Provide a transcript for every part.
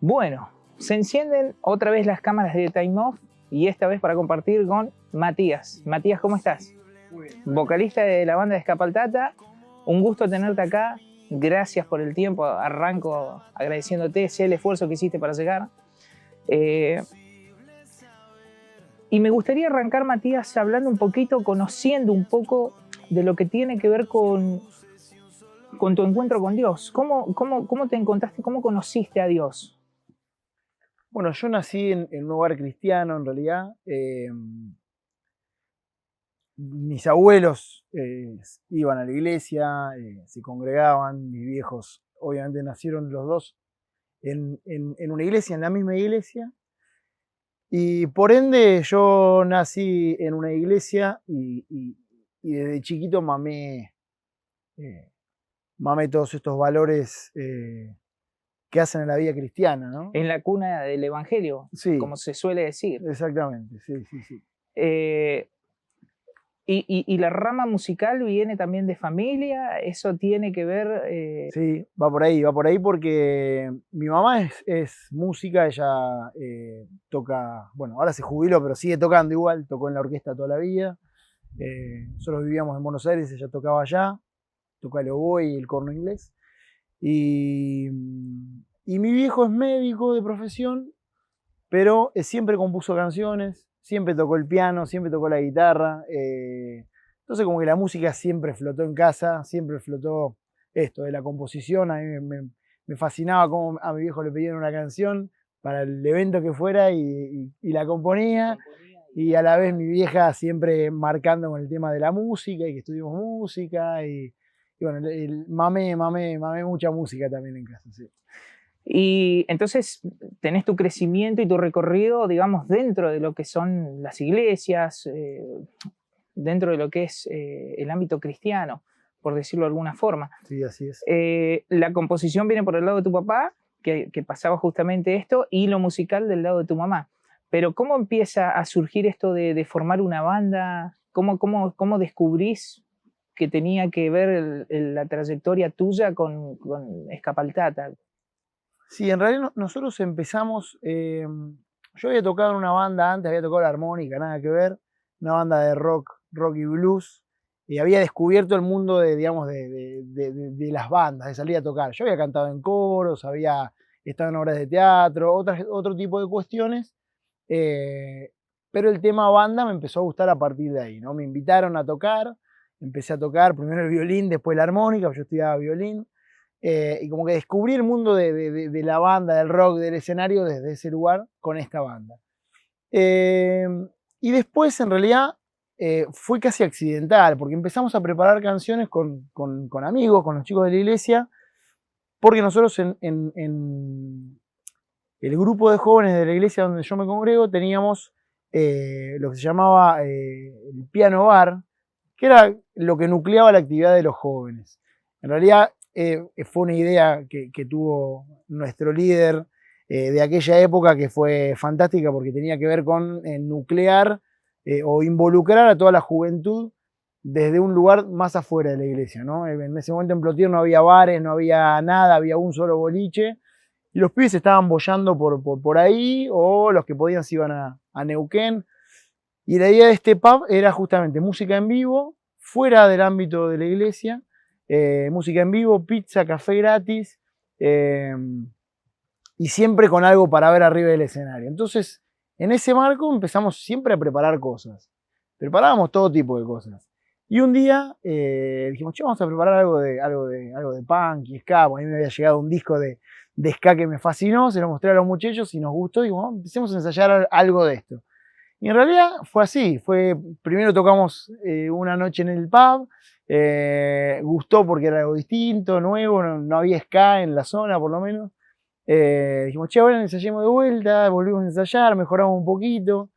Bueno, se encienden otra vez las cámaras de Time Off y esta vez para compartir con Matías. Matías, ¿cómo estás? Muy bien. Vocalista de la banda de Escapaltata. Un gusto tenerte acá. Gracias por el tiempo. Arranco agradeciéndote, sé el esfuerzo que hiciste para llegar. Y me gustaría arrancar, Matías, hablando un poquito, conociendo un poco de lo que tiene que ver con tu encuentro con Dios. ¿Cómo te encontraste? ¿Cómo conociste a Dios? Bueno, yo nací en un hogar cristiano, en realidad. Mis abuelos iban a la iglesia, se congregaban. Mis viejos, obviamente, nacieron los dos en una iglesia, en la misma iglesia. Y por ende, yo nací en una iglesia y desde chiquito mamé todos estos valores que hacen en la vida cristiana, ¿no? En la cuna del Evangelio, Sí, como se suele decir. exactamente, sí. Y la rama musical viene también de familia, eso tiene que ver... Sí, va por ahí porque mi mamá es música, ella toca, bueno, ahora se jubiló, pero sigue tocando igual, tocó en la orquesta toda la vida. Nosotros vivíamos en Buenos Aires, ella tocaba allá, toca el oboe y el corno inglés. Y mi viejo es médico de profesión, pero siempre compuso canciones, siempre tocó el piano, siempre tocó la guitarra. Entonces como que la música siempre flotó en casa, siempre flotó esto de la composición. A mí me fascinaba cómo a mi viejo le pedían una canción para el evento que fuera y la componía. Y a la vez mi vieja siempre marcando con el tema de la música y que estudiamos música. Y bueno, mamé mucha música también en casa, sí. Y entonces tenés tu crecimiento y tu recorrido, digamos, dentro de lo que son las iglesias, dentro de lo que es el ámbito cristiano, por decirlo de alguna forma. Sí, así es. La composición viene por el lado de tu papá, que pasaba justamente esto, y lo musical del lado de tu mamá. Pero ¿cómo empieza a surgir esto de formar una banda? ¿Cómo descubrís que tenía que ver la trayectoria tuya con Escapaltata? Sí, en realidad nosotros empezamos, yo había tocado en una banda antes, había tocado la armónica, nada que ver, una banda de rock y blues, y había descubierto el mundo de, digamos, de las bandas, de salir a tocar. Yo había cantado en coros, había estado en obras de teatro, otro tipo de cuestiones, pero el tema banda me empezó a gustar a partir de ahí, ¿no? Me invitaron a tocar, empecé a tocar primero el violín, después la armónica, yo estudiaba violín. Y como que descubrí el mundo de la banda, del rock, del escenario desde ese lugar con esta banda. Y después, en realidad, fue casi accidental, porque empezamos a preparar canciones con amigos, con los chicos de la iglesia, porque nosotros en el grupo de jóvenes de la iglesia donde yo me congrego teníamos lo que se llamaba el piano bar, que era lo que nucleaba la actividad de los jóvenes. En realidad, fue una idea que tuvo nuestro líder de aquella época que fue fantástica porque tenía que ver con nuclear o involucrar a toda la juventud desde un lugar más afuera de la iglesia, ¿no? En ese momento en Plotier no había bares, no había nada, había un solo boliche y los pibes estaban boyando por ahí o los que podían se iban a Neuquén. Y la idea de este pub era justamente música en vivo, fuera del ámbito de la iglesia, música en vivo, pizza, café gratis, y siempre con algo para ver arriba del escenario. Entonces, en ese marco empezamos siempre a preparar cosas. Preparábamos todo tipo de cosas. Y un día dijimos, che, vamos a preparar algo de punk y ska. Bueno, a mí me había llegado un disco de ska que me fascinó, se lo mostré a los muchachos y nos gustó. Y bueno, empecemos a ensayar algo de esto. Y en realidad fue así, primero tocamos una noche en el pub, gustó porque era algo distinto, nuevo, no había ska en la zona por lo menos. Dijimos, che, ahora ensayemos de vuelta, volvimos a ensayar, mejoramos un poquito.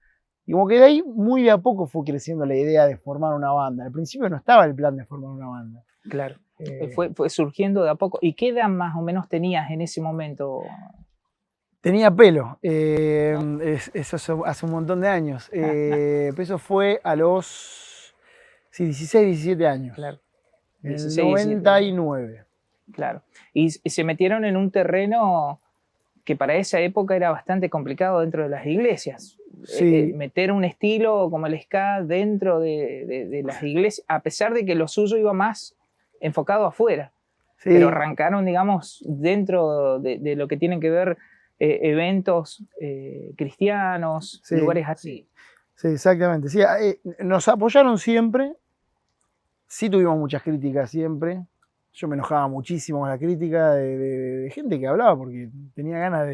Y como que de ahí muy de a poco fue creciendo la idea de formar una banda. Al principio no estaba el plan de formar una banda. Claro, fue surgiendo de a poco. ¿Y qué edad más o menos tenías en ese momento? Tenía pelo, eso hace un montón de años. Eso fue a los 16, 17 años. Claro. En el 99. Claro. Y se metieron en un terreno que para esa época era bastante complicado dentro de las iglesias. Sí. Meter un estilo como el ska dentro de las iglesias, a pesar de que lo suyo iba más enfocado afuera. Sí. Pero arrancaron, digamos, dentro de lo que tienen que ver eventos cristianos, Sí. lugares así. Sí, exactamente. Sí, nos apoyaron siempre. Sí tuvimos muchas críticas siempre. Yo me enojaba muchísimo con la crítica de gente que hablaba porque tenía ganas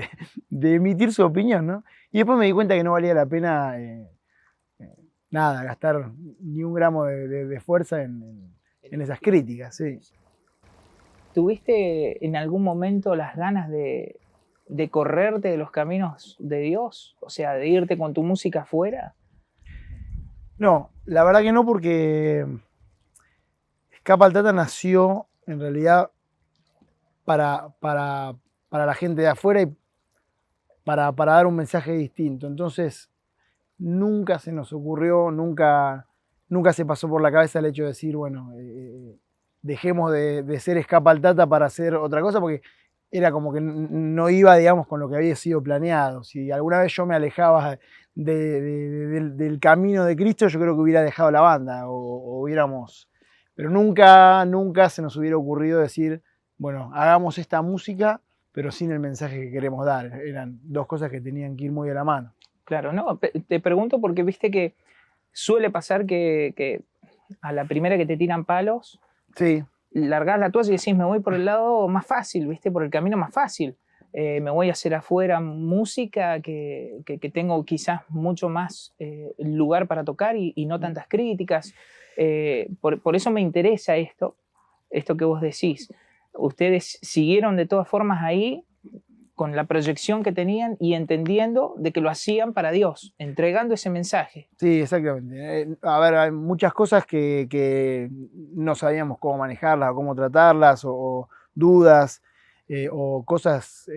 de emitir su opinión, ¿no? Y después me di cuenta que no valía la pena nada, gastar ni un gramo de fuerza en esas críticas, sí. ¿Tuviste en algún momento las ganas de correrte de los caminos de Dios? O sea, de irte con tu música afuera. No, la verdad que no, porque Escapa al Tata nació en realidad para la gente de afuera y para dar un mensaje distinto. Entonces, nunca se nos ocurrió, nunca se pasó por la cabeza el hecho de decir, bueno, dejemos de ser Escapa al Tata para hacer otra cosa, porque era como que no iba, digamos, con lo que había sido planeado. Si alguna vez yo me alejaba del camino de Cristo, yo creo que hubiera dejado la banda o hubiéramos... Pero nunca se nos hubiera ocurrido decir, bueno, hagamos esta música, pero sin el mensaje que queremos dar. Eran dos cosas que tenían que ir muy de la mano. Claro, no, te pregunto porque viste que suele pasar que a la primera que te tiran palos, sí, largás la toalla y decís, me voy por el lado más fácil, ¿viste? Por el camino más fácil. Me voy a hacer afuera música que tengo quizás mucho más lugar para tocar y no tantas críticas. Por eso me interesa esto que vos decís. Ustedes siguieron de todas formas ahí con la proyección que tenían y entendiendo de que lo hacían para Dios, entregando ese mensaje. Sí, exactamente. A ver, hay muchas cosas que no sabíamos cómo manejarlas o cómo tratarlas, o dudas, o cosas,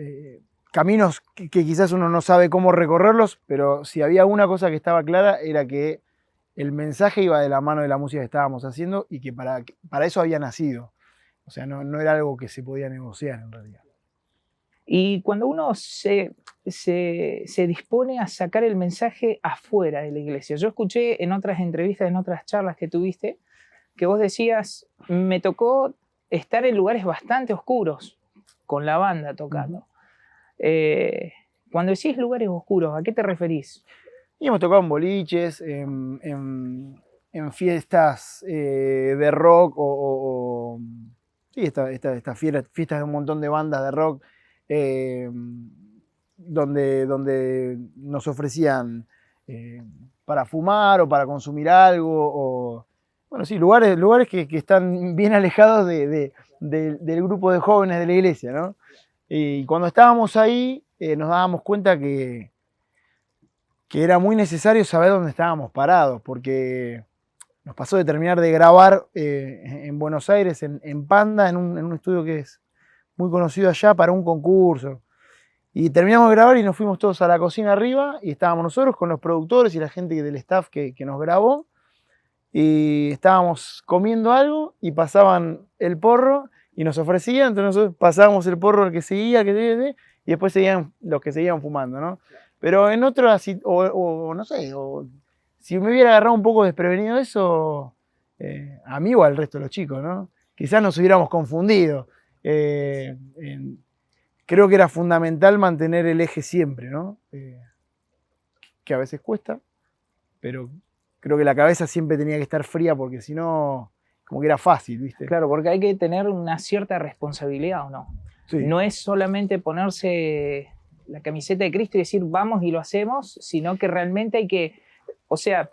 caminos que quizás uno no sabe cómo recorrerlos, pero si había una cosa que estaba clara era que el mensaje iba de la mano de la música que estábamos haciendo y que para eso había nacido. O sea, no era algo que se podía negociar en realidad. Y cuando uno se dispone a sacar el mensaje afuera de la iglesia, yo escuché en otras entrevistas, en otras charlas que tuviste, que vos decías, me tocó estar en lugares bastante oscuros con la banda tocando. Cuando decís lugares oscuros, ¿a qué te referís? Y hemos tocado en boliches, en fiestas de rock sí, estas fiestas de un montón de bandas de rock, donde nos ofrecían para fumar o para consumir algo, bueno, sí, lugares que están bien alejados del grupo de jóvenes de la iglesia, ¿no? Y cuando estábamos ahí nos dábamos cuenta que era muy necesario saber dónde estábamos parados, porque nos pasó de terminar de grabar en Buenos Aires, en Panda, en un estudio que es muy conocido allá, para un concurso. Y terminamos de grabar y nos fuimos todos a la cocina arriba y estábamos nosotros con los productores y la gente del staff que nos grabó. Y estábamos comiendo algo y pasaban el porro y nos ofrecían, entonces nosotros pasábamos el porro al que seguía, y después seguían los que seguían fumando, ¿no? Pero en otro, no sé, si me hubiera agarrado un poco desprevenido eso, a mí o al resto de los chicos, ¿no? Quizás nos hubiéramos confundido. Creo que era fundamental mantener el eje siempre, ¿no? Que a veces cuesta, pero creo que la cabeza siempre tenía que estar fría porque si no, como que era fácil, ¿viste? Claro, porque hay que tener una cierta responsabilidad, ¿o no? Sí. No es solamente ponerse la camiseta de Cristo y decir vamos y lo hacemos, sino que realmente hay que, o sea,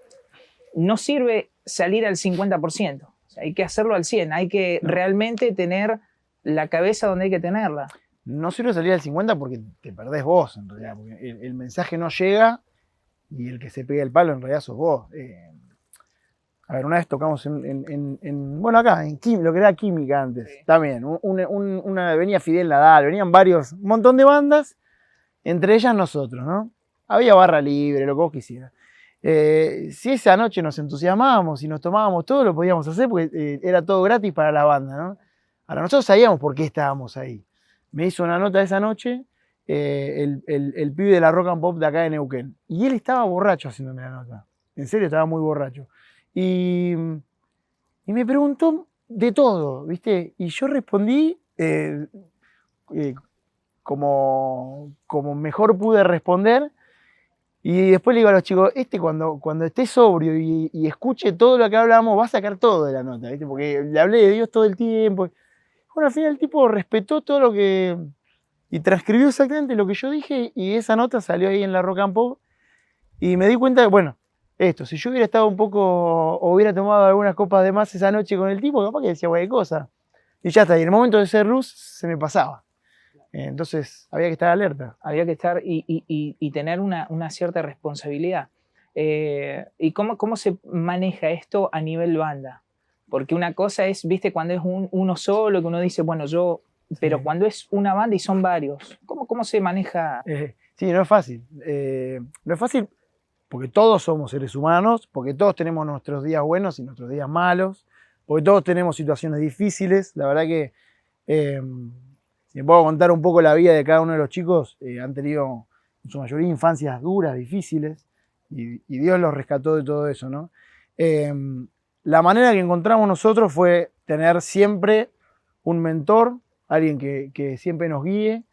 no sirve salir al 50%, o sea, hay que hacerlo al 100%, hay que realmente tener la cabeza donde hay que tenerla. No sirve salir al 50% porque te perdés vos, en realidad, porque el mensaje no llega y el que se pega el palo en realidad sos vos. A ver, una vez tocamos bueno, acá, lo que era Química antes, sí. También, venía Fidel Nadal, venían un montón de bandas, entre ellas nosotros, ¿no? Había barra libre, lo que vos quisieras. Si esa noche nos entusiasmábamos y nos tomábamos todo, lo podíamos hacer porque era todo gratis para la banda, ¿no? Ahora, nosotros sabíamos por qué estábamos ahí. Me hizo una nota esa noche el pibe de la rock and pop de acá de Neuquén. Y él estaba borracho haciéndome la nota. En serio, estaba muy borracho. Y me preguntó de todo, ¿viste? Y yo respondí como mejor pude responder. Y después le digo a los chicos, cuando esté sobrio y escuche todo lo que hablamos, va a sacar todo de la nota, ¿viste? Porque le hablé de Dios todo el tiempo. Bueno, al final el tipo respetó todo lo que... Y transcribió exactamente lo que yo dije y esa nota salió ahí en la Rock and Pop. Y me di cuenta que, bueno, si yo hubiera estado un poco, o hubiera tomado algunas copas de más esa noche con el tipo, capaz que decía cualquier cosa. Y ya está, y en el momento de ser luz se me pasaba. Entonces había que estar alerta. Había que estar y tener una cierta responsabilidad. ¿Y cómo se maneja esto a nivel banda? Porque una cosa es, viste, cuando es uno solo, que uno dice, bueno, yo... Pero Sí. cuando es una banda y son varios, ¿cómo se maneja? Sí, no es fácil. No es fácil porque todos somos seres humanos, porque todos tenemos nuestros días buenos y nuestros días malos, porque todos tenemos situaciones difíciles. La verdad que, si me puedo contar un poco la vida de cada uno de los chicos, han tenido en su mayoría infancias duras, difíciles, y Dios los rescató de todo eso, ¿no? La manera que encontramos nosotros fue tener siempre un mentor, alguien que siempre nos guíe,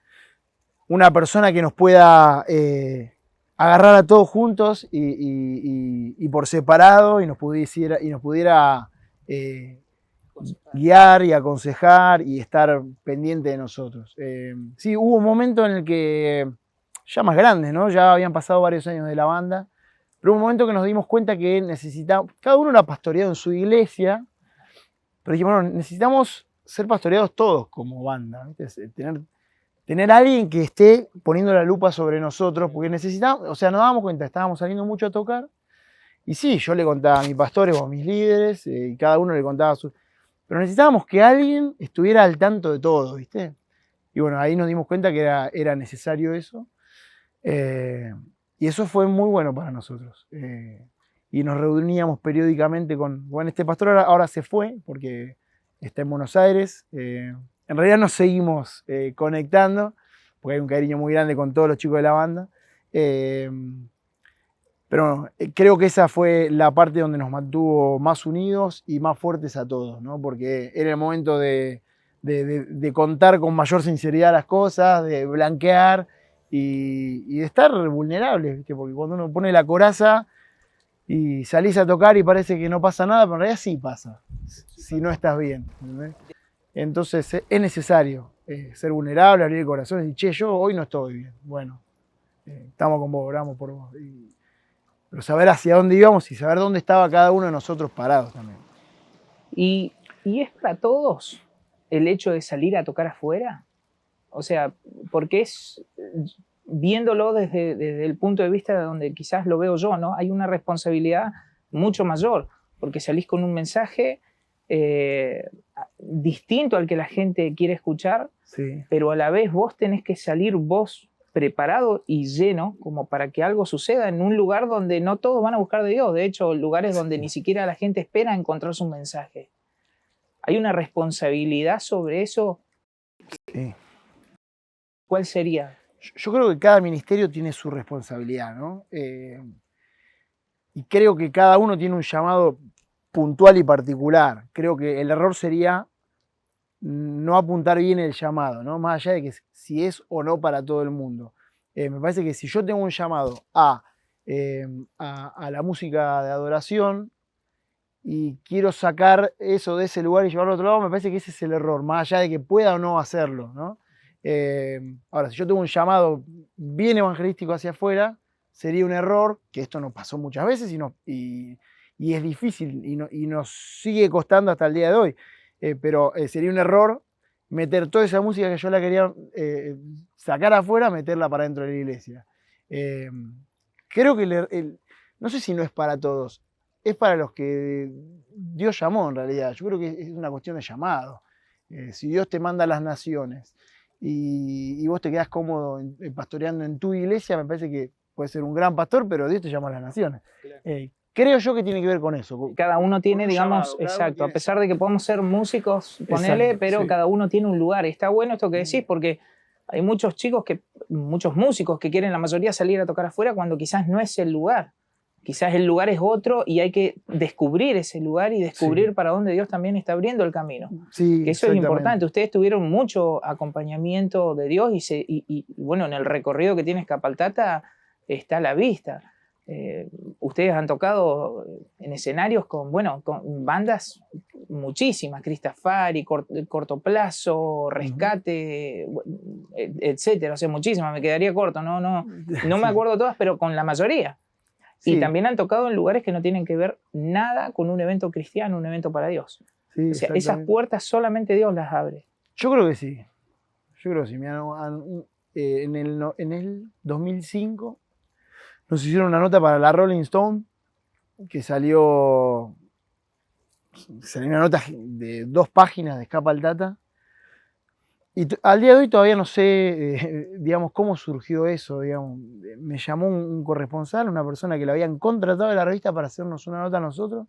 una persona que nos pueda agarrar a todos juntos y por separado y nos pudiera guiar y aconsejar y estar pendiente de nosotros. Sí, hubo un momento en el que, ya más grandes, ¿no? Ya habían pasado varios años de la banda, pero hubo un momento que nos dimos cuenta que necesitábamos, cada uno era pastoreado en su iglesia, pero dijimos, bueno, necesitamos ser pastoreados todos como banda, ¿viste? Tener a alguien que esté poniendo la lupa sobre nosotros, porque necesitamos, o sea, nos dábamos cuenta, estábamos saliendo mucho a tocar, y sí, yo le contaba a mis pastores o a mis líderes, y cada uno le contaba a sus... Pero necesitábamos que alguien estuviera al tanto de todo, ¿viste? Y bueno, ahí nos dimos cuenta que era necesario eso, y eso fue muy bueno para nosotros. Y nos reuníamos periódicamente con este pastor, ahora se fue, porque está en Buenos Aires. En realidad nos seguimos conectando, porque hay un cariño muy grande con todos los chicos de la banda. Pero creo que esa fue la parte donde nos mantuvo más unidos y más fuertes a todos, ¿no? Porque era el momento de contar con mayor sinceridad las cosas, de blanquear y de estar vulnerables, ¿viste? Porque cuando uno pone la coraza y salís a tocar y parece que no pasa nada, pero en realidad sí pasa, si no estás bien, ¿entendés? Entonces es necesario ser vulnerable, abrir el corazón y decir, che, yo hoy no estoy bien. Bueno, estamos con vos, oramos por vos. Pero saber hacia dónde íbamos y saber dónde estaba cada uno de nosotros parados también. ¿Y es para todos el hecho de salir a tocar afuera? O sea, porque es, viéndolo desde el punto de vista de donde quizás lo veo yo, ¿no? Hay una responsabilidad mucho mayor, porque salís con un mensaje distinto al que la gente quiere escuchar, sí, pero a la vez vos tenés que salir vos preparado y lleno como para que algo suceda en un lugar donde no todos van a buscar de Dios, de hecho lugares donde ni siquiera la gente espera encontrarse un mensaje. ¿Hay una responsabilidad sobre eso? Sí. ¿Cuál sería? Yo creo que cada ministerio tiene su responsabilidad, ¿no? Y creo que cada uno tiene un llamado puntual y particular. Creo que el error sería no apuntar bien el llamado, ¿no? Más allá de que si es o no para todo el mundo. Me parece que si yo tengo un llamado a la música de adoración y quiero sacar eso de ese lugar y llevarlo a otro lado, me parece que ese es el error, más allá de que pueda o no hacerlo, ¿no? Ahora, si yo tengo un llamado bien evangelístico hacia afuera, sería un error, que esto nos pasó muchas veces y es difícil y nos sigue costando hasta el día de hoy. Pero sería un error meter toda esa música que yo la quería sacar afuera, meterla para dentro de la iglesia. Creo que no sé si no es para todos, es para los que Dios llamó en realidad. Yo creo que es una cuestión de llamado. Si Dios te manda a las naciones y vos te quedás cómodo pastoreando en tu iglesia, me parece que puedes ser un gran pastor, pero Dios te llama a las naciones. Claro. Creo yo que tiene que ver con eso. Cada uno tiene, digamos, llamado, exacto, a pesar de que podemos ser músicos, ponele, exacto, pero sí, cada uno tiene un lugar. Está bueno esto que decís, porque hay muchos chicos, muchos músicos que quieren la mayoría salir a tocar afuera cuando quizás no es el lugar. Quizás el lugar es otro y hay que descubrir ese lugar y descubrir para dónde Dios también está abriendo el camino. Sí, que eso es importante. Ustedes tuvieron mucho acompañamiento de Dios y bueno, en el recorrido que tiene Escapaltata está a la vista. Ustedes han tocado en escenarios con bandas muchísimas, Cristafari, Corto Plazo, Rescate, etcétera. O sea, muchísimas, me quedaría corto, no me acuerdo todas, pero con la mayoría. Sí. Y también han tocado en lugares que no tienen que ver nada con un evento cristiano, un evento para Dios. Sí, o sea, esas puertas solamente Dios las abre. Yo creo que sí. En el 2005 nos hicieron una nota para la Rolling Stone que salió una nota de 2 páginas de Escapaltata. Y al día de hoy todavía no sé, digamos, cómo surgió eso. Digamos. Me llamó un corresponsal, una persona que lo habían contratado de la revista para hacernos una nota a nosotros.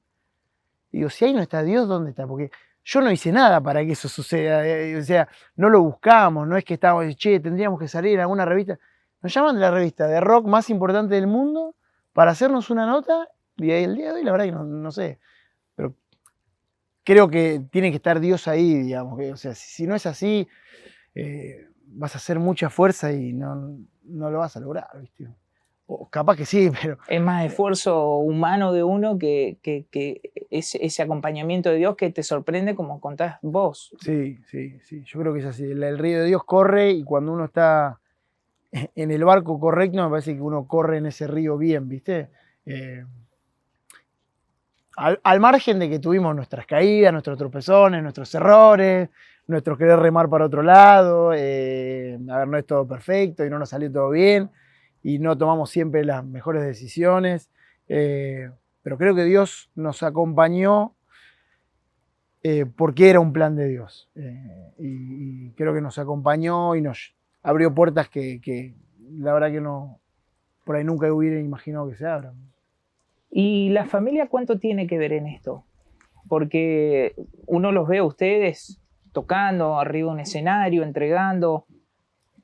Y digo, si ahí no está Dios, ¿dónde está? Porque yo no hice nada para que eso suceda. O sea, no lo buscamos, no es que estábamos, che, tendríamos que salir en alguna revista. Nos llaman de la revista de rock más importante del mundo para hacernos una nota. Y ahí el día de hoy, la verdad que no sé. Pero creo que tiene que estar Dios ahí, digamos. O sea, si no es así, vas a hacer mucha fuerza y no lo vas a lograr, ¿viste? O capaz que sí, pero... Es más esfuerzo humano de uno que ese acompañamiento de Dios que te sorprende como contás vos. Sí. Yo creo que es así. El río de Dios corre y cuando uno está en el barco correcto, me parece que uno corre en ese río bien, ¿viste? Al margen de que tuvimos nuestras caídas, nuestros tropezones, nuestros errores, nuestro querer remar para otro lado, no es todo perfecto y no nos salió todo bien y no tomamos siempre las mejores decisiones, pero creo que Dios nos acompañó porque era un plan de Dios y creo que nos acompañó y nos abrió puertas que la verdad que por ahí nunca hubiera imaginado que se abran. ¿Y la familia cuánto tiene que ver en esto? Porque uno los ve a ustedes tocando arriba de un escenario, entregando,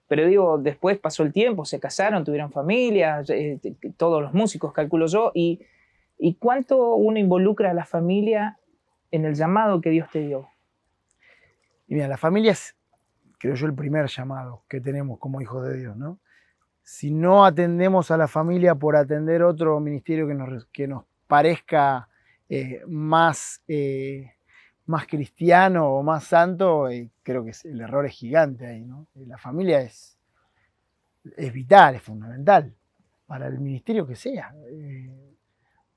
pero digo, después pasó el tiempo, se casaron, tuvieron familia, todos los músicos, calculo yo, y cuánto uno involucra a la familia en el llamado que Dios te dio. Y mira, la familia es, creo yo, el primer llamado que tenemos como hijos de Dios, ¿no? Si no atendemos a la familia por atender otro ministerio que nos parezca más cristiano o más santo, creo que el error es gigante ahí, ¿no? La familia es vital, es fundamental para el ministerio que sea,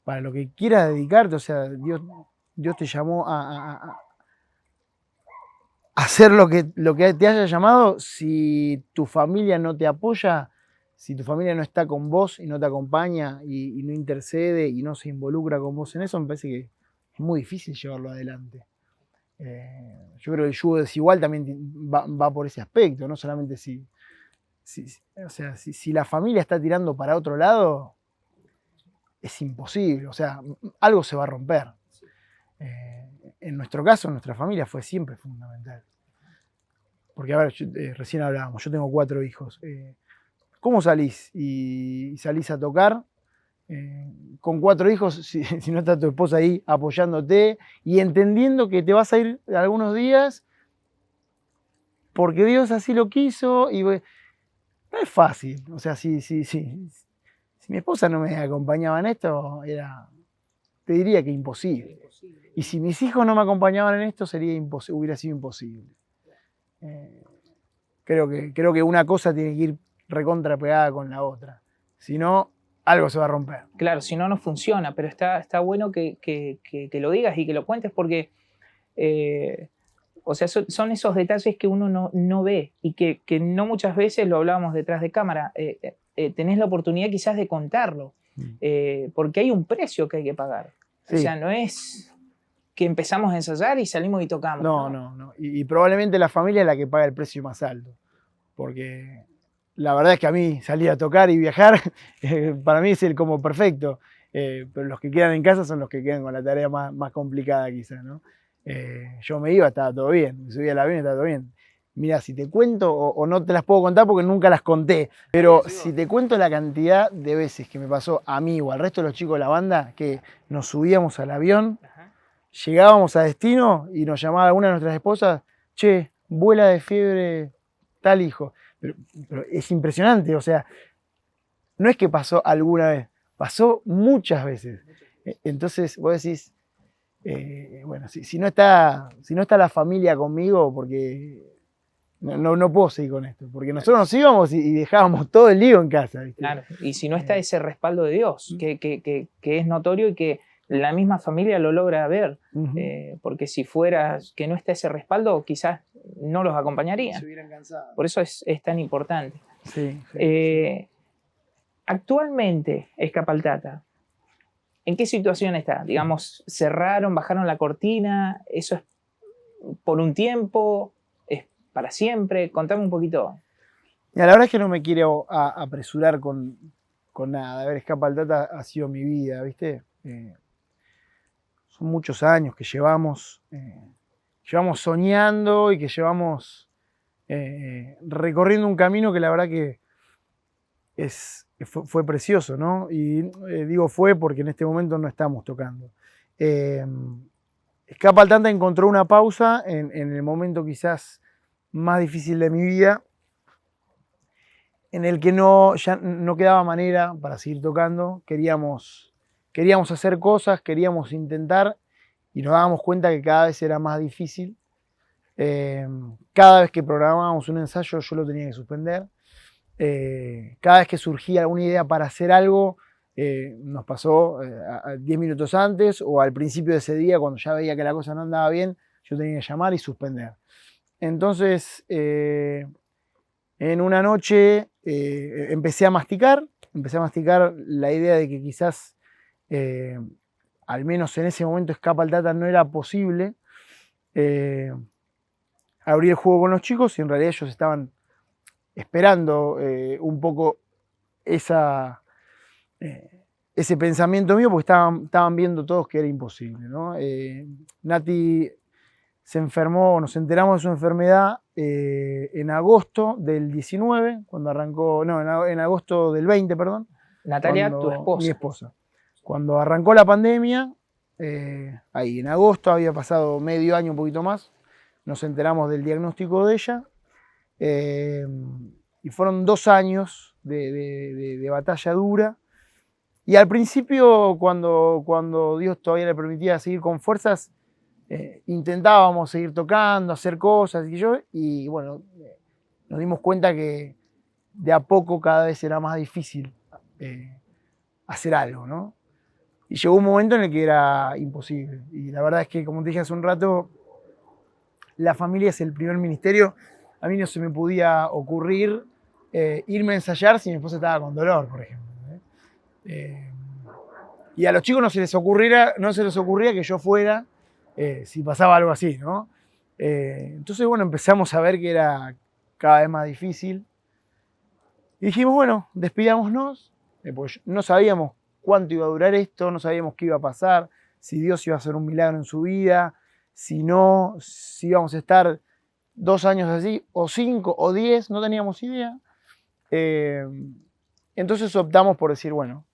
para lo que quieras dedicarte. O sea, Dios te llamó a hacer lo que te haya llamado. Si tu familia no te apoya, si tu familia no está con vos y no te acompaña y no intercede y no se involucra con vos en eso, me parece que es muy difícil llevarlo adelante. Yo creo que el yugo desigual también va por ese aspecto, no solamente si la familia está tirando para otro lado, es imposible, o sea, algo se va a romper. En nuestro caso, nuestra familia fue siempre fundamental. Porque, a ver, recién hablábamos, yo tengo 4 hijos. ¿Cómo salís? Y salís a tocar con 4 hijos, si no está tu esposa ahí apoyándote y entendiendo que te vas a ir algunos días porque Dios así lo quiso. Y no es fácil. O sea, si mi esposa no me acompañaba en esto, te diría que imposible. Y si mis hijos no me acompañaban en esto, hubiera sido imposible. Creo que una cosa tiene que ir recontrapegada con la otra. Si no, algo se va a romper. Claro, si no, no funciona, pero está bueno que lo digas y que lo cuentes porque, o sea, son esos detalles que uno no ve y que no muchas veces, lo hablábamos detrás de cámara, tenés la oportunidad quizás de contarlo, porque hay un precio que hay que pagar. Sí. O sea, no es que empezamos a ensayar y salimos y tocamos. No. Y probablemente la familia es la que paga el precio más alto, porque la verdad es que a mí salir a tocar y viajar, para mí es el como perfecto, pero los que quedan en casa son los que quedan con la tarea más complicada quizás, ¿no? Yo me iba, estaba todo bien, me subía al avión y estaba todo bien. Mira, si te cuento, o no te las puedo contar porque nunca las conté, pero si te cuento la cantidad de veces que me pasó a mí o al resto de los chicos de la banda, que nos subíamos al avión, Ajá. llegábamos a destino y nos llamaba alguna de nuestras esposas, che, vuela de fiebre tal hijo. Pero es impresionante, o sea, no es que pasó alguna vez, pasó muchas veces. Entonces vos decís, bueno, si no está la familia conmigo, porque no puedo seguir con esto, porque nosotros nos íbamos y dejábamos todo el lío en casa, ¿viste? Claro, y si no está ese respaldo de Dios, que es notorio y que la misma familia lo logra ver, porque si fuera que no está ese respaldo, quizás no los acompañarían. Se hubieran cansado. Por eso es tan importante. Sí, Actualmente, Escapaltata, ¿en qué situación está? Digamos, cerraron, bajaron la cortina, ¿eso es por un tiempo? ¿Es para siempre? Contame un poquito. Mira, la verdad es que no me quiero apresurar con nada. A ver, Escapaltata ha sido mi vida, ¿viste? Son muchos años que llevamos soñando y que llevamos recorriendo un camino que la verdad que fue precioso, ¿no? Y digo fue porque en este momento no estamos tocando. Escapaltata encontró una pausa en el momento quizás más difícil de mi vida, en el que ya no quedaba manera para seguir tocando. Queríamos hacer cosas, queríamos intentar, y nos dábamos cuenta que cada vez era más difícil. Cada vez que programábamos un ensayo yo lo tenía que suspender. Cada vez que surgía alguna idea para hacer algo, nos pasó 10 minutos antes o al principio de ese día, cuando ya veía que la cosa no andaba bien, yo tenía que llamar y suspender. Entonces, en una noche empecé a masticar la idea de que quizás, al menos en ese momento, Escapaltata no era posible. Abrí el juego con los chicos y en realidad ellos estaban esperando un poco ese pensamiento mío, porque estaban viendo todos que era imposible, ¿no? Nati se enfermó, nos enteramos de su enfermedad en agosto del 19, cuando arrancó, no, en agosto del 20, perdón. Natalia, tu esposa. Mi esposa. Cuando arrancó la pandemia, ahí en agosto, había pasado medio año, un poquito más, nos enteramos del diagnóstico de ella. Y fueron 2 años de batalla dura. Y al principio, cuando Dios todavía le permitía seguir con fuerzas, intentábamos seguir tocando, hacer cosas, y bueno, nos dimos cuenta que de a poco cada vez era más difícil hacer algo, ¿no? Y llegó un momento en el que era imposible. Y la verdad es que, como te dije hace un rato, la familia es el primer ministerio. A mí no se me podía ocurrir irme a ensayar si mi esposa estaba con dolor, por ejemplo. Y a los chicos no se les ocurría que yo fuera si pasaba algo así, ¿no? Entonces, bueno, empezamos a ver que era cada vez más difícil. Y dijimos, bueno, despidámonos, pues no sabíamos cuánto iba a durar esto, no sabíamos qué iba a pasar, si Dios iba a hacer un milagro en su vida, si no, si íbamos a estar 2 años así, o 5, o 10, no teníamos idea. Entonces optamos por decir, bueno,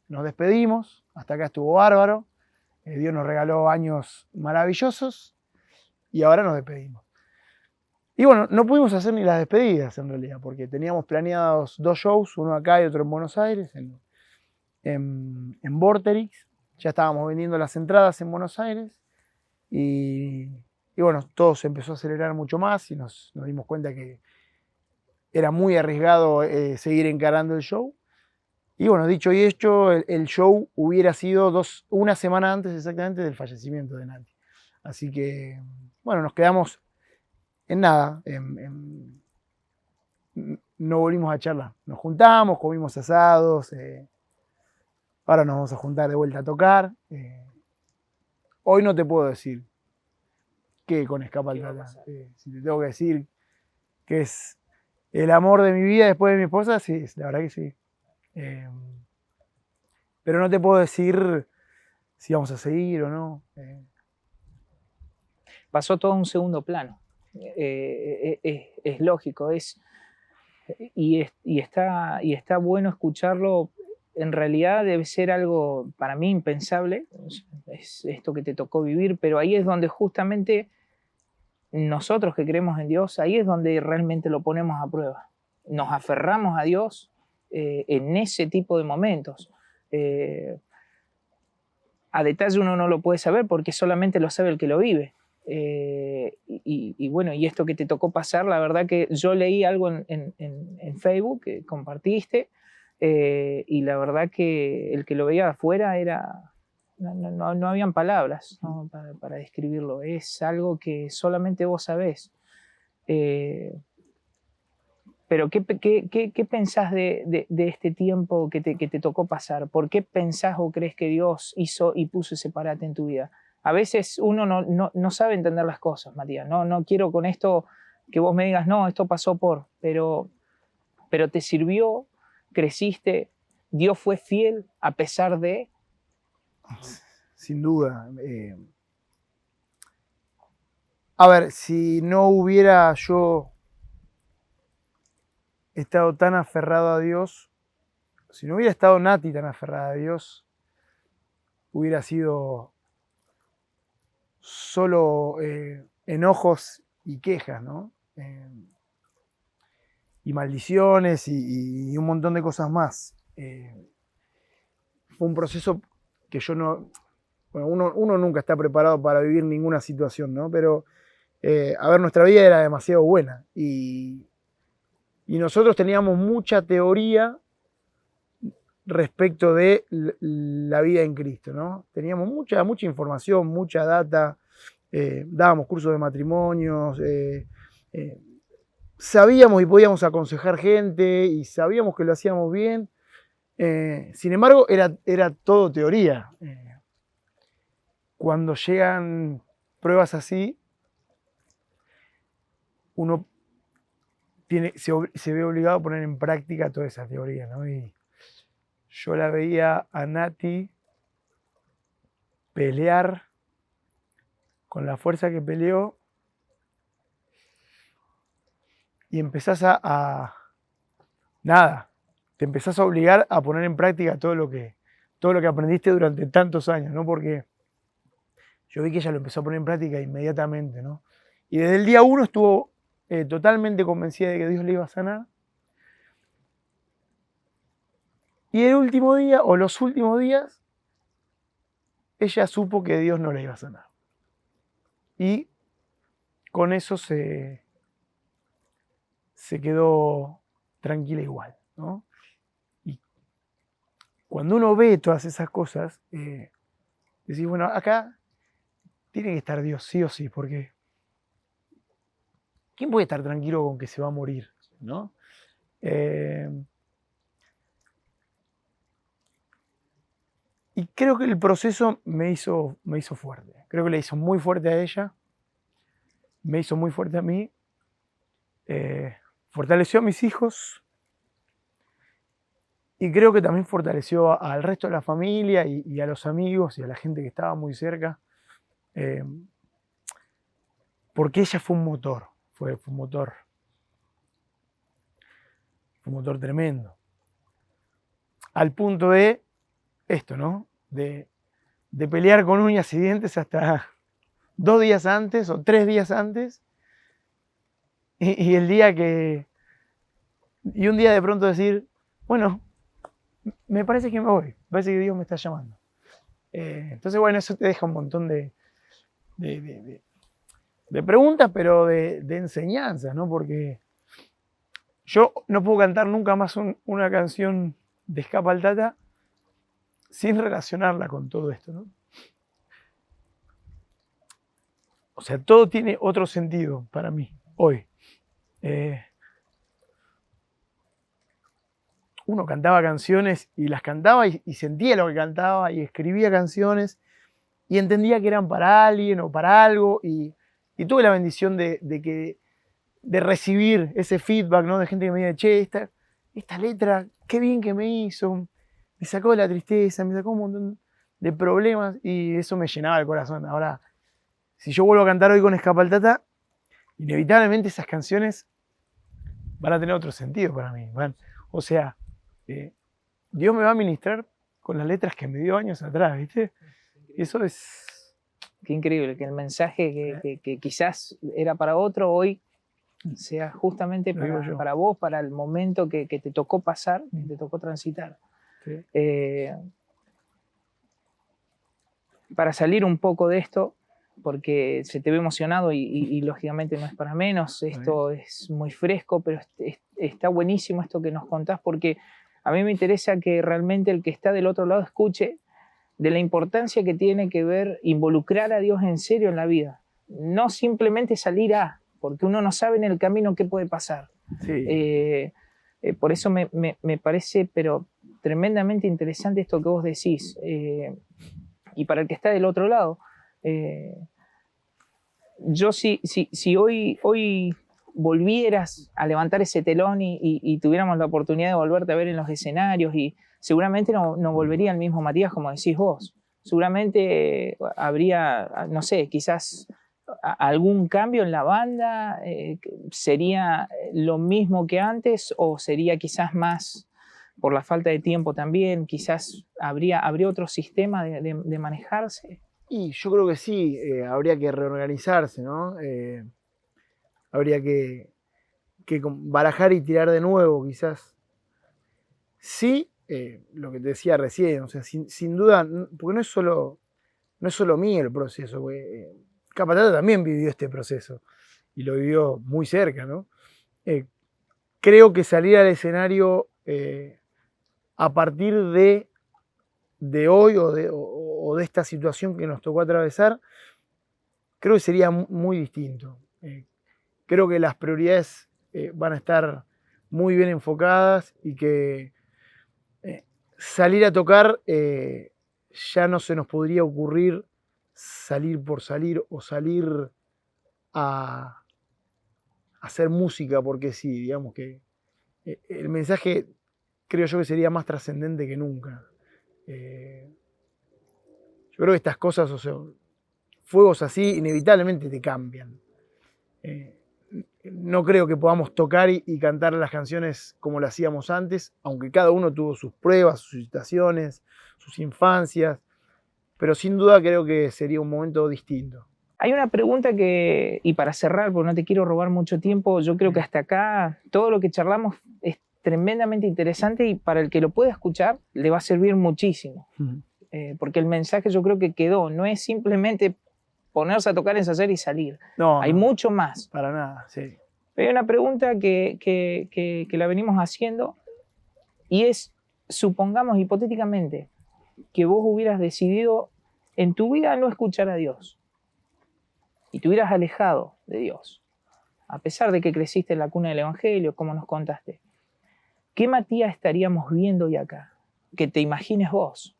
nos despedimos, hasta acá estuvo bárbaro, Dios nos regaló años maravillosos y ahora nos despedimos. Y bueno, no pudimos hacer ni las despedidas en realidad, porque teníamos planeados 2 shows, uno acá y otro en Buenos Aires, en Vorterix. Ya estábamos vendiendo las entradas en Buenos Aires y bueno, todo se empezó a acelerar mucho más y nos dimos cuenta que era muy arriesgado seguir encarando el show. Y bueno, dicho y hecho, el show hubiera sido una semana antes exactamente del fallecimiento de Nati. Así que, bueno, nos quedamos en nada. No volvimos a charlar. Nos juntamos, comimos asados. Ahora nos vamos a juntar de vuelta a tocar. Hoy no te puedo decir qué con Escapaltata. Si te tengo que decir que es el amor de mi vida después de mi esposa, sí, la verdad que sí. Pero no te puedo decir si vamos a seguir o no. Pasó todo a un segundo plano. es lógico, y está bueno escucharlo. En realidad debe ser algo para mí impensable, es esto que te tocó vivir, pero ahí es donde justamente nosotros que creemos en Dios, ahí es donde realmente lo ponemos a prueba. Nos aferramos a Dios en ese tipo de momentos. A detalle uno no lo puede saber porque solamente lo sabe el que lo vive. Bueno, y esto que te tocó pasar, la verdad que yo leí algo en Facebook que compartiste, y la verdad que el que lo veía afuera no habían palabras, ¿no? para describirlo. Es algo que solamente vos sabés. Pero ¿qué pensás de este tiempo que te tocó pasar? ¿Por qué pensás o crees que Dios hizo y puso ese parate en tu vida? A veces uno no sabe entender las cosas, Matías. No quiero con esto que vos me digas, no, esto pasó pero te sirvió, creciste, Dios fue fiel a pesar de... Sin duda. A ver, si no hubiera yo estado tan aferrado a Dios, si no hubiera estado Nati tan aferrada a Dios, hubiera sido solo enojos y quejas, ¿no? Y maldiciones y un montón de cosas más. Fue un proceso que yo no... Bueno, uno nunca está preparado para vivir ninguna situación, ¿no? Pero, a ver, nuestra vida era demasiado buena y nosotros teníamos mucha teoría respecto de la vida en Cristo, ¿no? Teníamos mucha información, mucha data, dábamos cursos de matrimonios, sabíamos y podíamos aconsejar gente y sabíamos que lo hacíamos bien. Sin embargo, era todo teoría. Cuando llegan pruebas así, uno se ve obligado a poner en práctica toda esa teoría, ¿no? Y yo la veía a Nati pelear con la fuerza que peleó y empezás nada, te empezás a obligar a poner en práctica todo lo que aprendiste durante tantos años, ¿no? Porque yo vi que ella lo empezó a poner en práctica inmediatamente, ¿no? Y desde el día 1 estuvo totalmente convencida de que Dios le iba a sanar. Y el último día, o los últimos días, ella supo que Dios no la iba a sanar. Y con eso se quedó tranquila igual, ¿no? Y cuando uno ve todas esas cosas, decís, bueno, acá tiene que estar Dios sí o sí, porque ¿quién puede estar tranquilo con que se va a morir, ¿no? Y creo que el proceso me hizo fuerte. Creo que le hizo muy fuerte a ella, me hizo muy fuerte a mí, fortaleció a mis hijos y creo que también fortaleció al resto de la familia y a los amigos y a la gente que estaba muy cerca, porque ella fue un motor, fue un motor tremendo. Al punto de esto, ¿no? De pelear con uñas y dientes hasta 2 días antes o 3 días antes y el día que... Y un día de pronto decir, bueno, me parece que me voy, me parece que Dios me está llamando. Entonces, bueno, eso te deja un montón de preguntas, pero de enseñanzas, ¿no? Porque yo no puedo cantar nunca más una canción de Escapa al Tata sin relacionarla con todo esto, ¿no? O sea, todo tiene otro sentido para mí hoy. Uno cantaba canciones y las cantaba y sentía lo que cantaba y escribía canciones y entendía que eran para alguien o para algo y tuve la bendición de recibir ese feedback, ¿no? De gente que me dice, che, esta letra, qué bien que me hizo, me sacó de la tristeza, me sacó un montón de problemas y eso me llenaba el corazón. Ahora, si yo vuelvo a cantar hoy con Escapa al Tata, inevitablemente esas canciones van a tener otro sentido para mí. O sea, Dios me va a ministrar con las letras que me dio años atrás, ¿viste? Y eso es... Qué increíble, que el mensaje que quizás era para otro, hoy sea justamente para vos, para el momento que te tocó pasar, que te tocó transitar. Sí. Para salir un poco de esto, porque se te ve emocionado y lógicamente no es para menos, esto es muy fresco, pero está buenísimo esto que nos contás, porque a mí me interesa que realmente el que está del otro lado escuche de la importancia que tiene que ver involucrar a Dios en serio en la vida, no simplemente salir porque uno no sabe en el camino qué puede pasar. Sí. Por eso me parece pero tremendamente interesante esto que vos decís. Y para el que está del otro lado, yo si hoy volvieras a levantar ese telón y tuviéramos la oportunidad de volverte a ver en los escenarios, y seguramente no volvería el mismo Matías como decís vos. Seguramente habría, no sé, quizás algún cambio en la banda, sería lo mismo que antes o sería quizás más por la falta de tiempo también, quizás habría otro sistema de manejarse. Y yo creo que sí, habría que reorganizarse, ¿no? Habría que barajar y tirar de nuevo, quizás. Sí, lo que te decía recién, o sea, sin duda, porque no es solo mío el proceso, Capatata también vivió este proceso y lo vivió muy cerca, ¿no? Creo que salir al escenario a partir de hoy o de esta situación que nos tocó atravesar, creo que sería muy distinto. Creo que las prioridades van a estar muy bien enfocadas y que salir a tocar ya no se nos podría ocurrir salir por salir o salir a hacer música porque sí, digamos que el mensaje creo yo que sería más trascendente que nunca. Yo creo que estas cosas, o sea, fuegos así inevitablemente te cambian. No creo que podamos tocar y cantar las canciones como lo hacíamos antes, aunque cada uno tuvo sus pruebas, sus situaciones, sus infancias, pero sin duda creo que sería un momento distinto. Hay una pregunta y para cerrar, porque no te quiero robar mucho tiempo, yo creo que hasta acá todo lo que charlamos es tremendamente interesante y para el que lo pueda escuchar le va a servir muchísimo. Porque el mensaje yo creo que quedó, no es simplemente ponerse a tocar, ensayar y salir. Hay mucho más. Para nada, sí. Hay una pregunta que la venimos haciendo y es, supongamos hipotéticamente que vos hubieras decidido en tu vida no escuchar a Dios y te hubieras alejado de Dios, a pesar de que creciste en la cuna del Evangelio, como nos contaste, ¿qué Matías estaríamos viendo hoy acá? Que te imagines vos.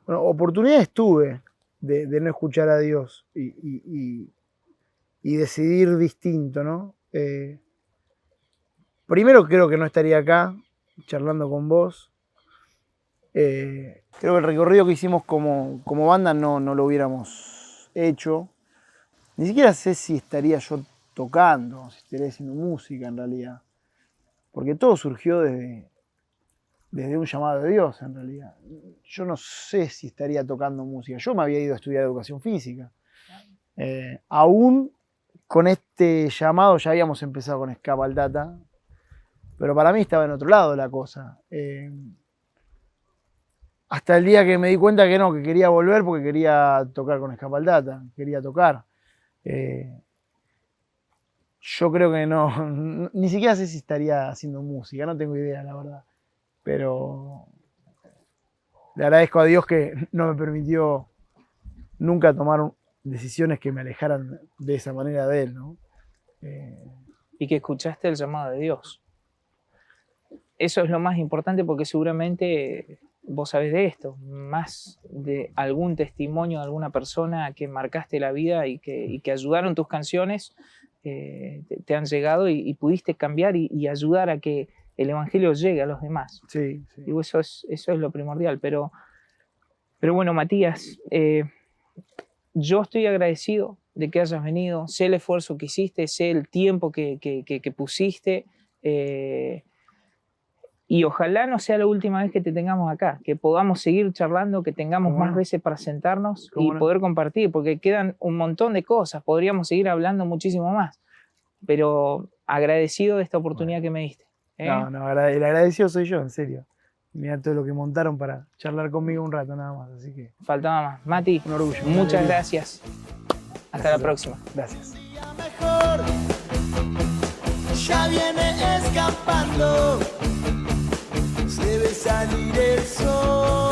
Bueno, oportunidades tuve de no escuchar a Dios y decidir distinto, ¿no? Primero creo que no estaría acá charlando con vos. Creo que el recorrido que hicimos como banda no lo hubiéramos hecho. Ni siquiera sé si estaría yo tocando, si estaría haciendo música en realidad. Porque todo surgió desde un llamado de Dios en realidad. Yo no sé si estaría tocando música. Yo me había ido a estudiar educación física. Aún con este llamado ya habíamos empezado con Escapaldata, pero para mí estaba en otro lado la cosa. Hasta el día que me di cuenta que no, que quería volver porque quería tocar con Escapaldata, quería tocar. Yo creo que no, ni siquiera sé si estaría haciendo música, no tengo idea, la verdad. Pero le agradezco a Dios que no me permitió nunca tomar decisiones que me alejaran de esa manera de Él, ¿no? Y que escuchaste el llamado de Dios. Eso es lo más importante porque seguramente vos sabés de esto, más de algún testimonio de alguna persona que marcaste la vida y que ayudaron tus canciones, te han llegado y pudiste cambiar y ayudar a que el Evangelio llegue a los demás. Sí, sí. Digo, eso es lo primordial. Pero bueno, Matías, yo estoy agradecido de que hayas venido, sé el esfuerzo que hiciste, sé el tiempo que pusiste, y ojalá no sea la última vez que te tengamos acá, que podamos seguir charlando, que tengamos más veces para sentarnos y poder compartir, porque quedan un montón de cosas, podríamos seguir hablando muchísimo más, pero agradecido de esta oportunidad que me diste. No, el agradecido soy yo, en serio. Mirá todo lo que montaron para charlar conmigo un rato nada más, así que... Faltaba más. Mati, un orgullo. Muchas gracias. Hasta la próxima. Gracias. Ya viene escapando, se ve salir el sol.